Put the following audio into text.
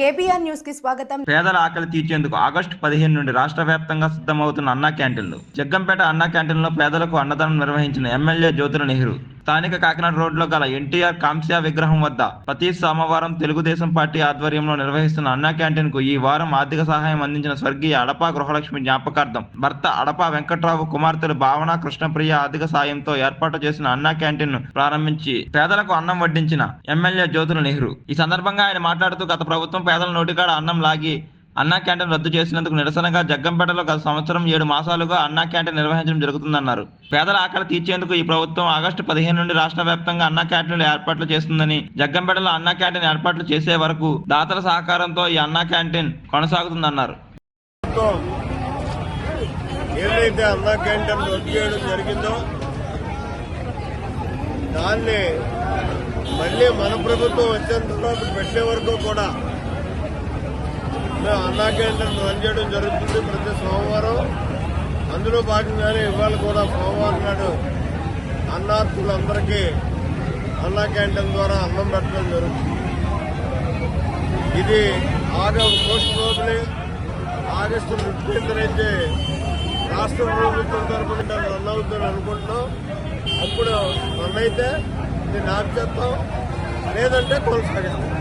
KBR news కి స్వాగతం. పేదల ఆకలి తీర్చేందుకు ఆగస్టు 15 నుండి రాష్ట్ర వ్యాప్తంగా సిద్ధమవుతున్న అన్నా క్యాంటీన్లు. జగ్గంపేట అన్నా క్యాంటీన్లో పేదలకు అన్నదానం నిర్వహించిన ఎమ్మెల్యే జ్యోతుల నెహ్రూ. స్థానిక కాకినాడ రోడ్లో గల ఎన్టీఆర్ కాంస్య విగ్రహం వద్ద ప్రతి సోమవారం తెలుగుదేశం పార్టీ ఆధ్వర్యంలో నిర్వహిస్తున్న అన్నా క్యాంటీన్ కు ఈ వారం ఆర్థిక సహాయం అందించిన స్వర్గీయ అడపా గృహలక్ష్మి జ్ఞాపకార్థం భర్త అడపా వెంకట్రావు కుమార్తెలు భావన కృష్ణప్రియ ఆర్థిక సాయంతో ఏర్పాటు చేసిన అన్నా క్యాంటీన్ ను ప్రారంభించి పేదలకు అన్నం వడ్డించిన ఎమ్మెల్యే జ్యోతుల నెహ్రూ. ఈ సందర్భంగా ఆయన మాట్లాడుతూ గత ప్రభుత్వం పేదల నోటికాడ అన్నం లాగి అన్నా క్యాంటీన్ రద్దు చేసినందుకు నిరసనగా జగ్గంపేటలో గత సంవత్సరం 7 మాసాలుగా అన్నా క్యాంటీన్ నిర్వహించడం జరుగుతుందన్నారు. పేదల ఆకలి తీర్చేందుకు ఈ ప్రభుత్వం ఆగస్టు 15 నుండి రాష్ట్ర వ్యాప్తంగా అన్నా క్యాంటీన్లు ఏర్పాట్లు చేస్తుందని, జగ్గంపేటలో అన్నా క్యాంటీన్ ఏర్పాట్లు చేసే వరకు దాతల సహకారంతో ఈ అన్నా క్యాంటీన్ కొనసాగుతుందన్నారు. ఏదైతే అన్నా క్యాంటీన్ రద్దు చేయడం జరిగిందో దాన్ని మళ్ళీ మన ప్రభుత్వం వచ్చేంత తర్వాత పెట్టే వరకు కూడా మేము అన్నా క్యాంటీన్ రన్ చేయడం జరుగుతుంది ప్రతి సోమవారం. అందులో భాగంగానే ఇవాళ కూడా సోమవారం నాడు అన్నార్థులందరికీ అన్నా క్యాంటీన్ ద్వారా అన్నం పెట్టడం జరుగుతుంది. ఇది పోస్ట్ రోజులే ఆగస్టు 15 అయితే రాష్ట్ర ప్రభుత్వం తరపున రన్ అవుతుందని అనుకుంటున్నాం. అప్పుడు రన్ అయితే దీన్ని ఆప్ చేస్తాం, లేదంటే కొనసాగిస్తాం.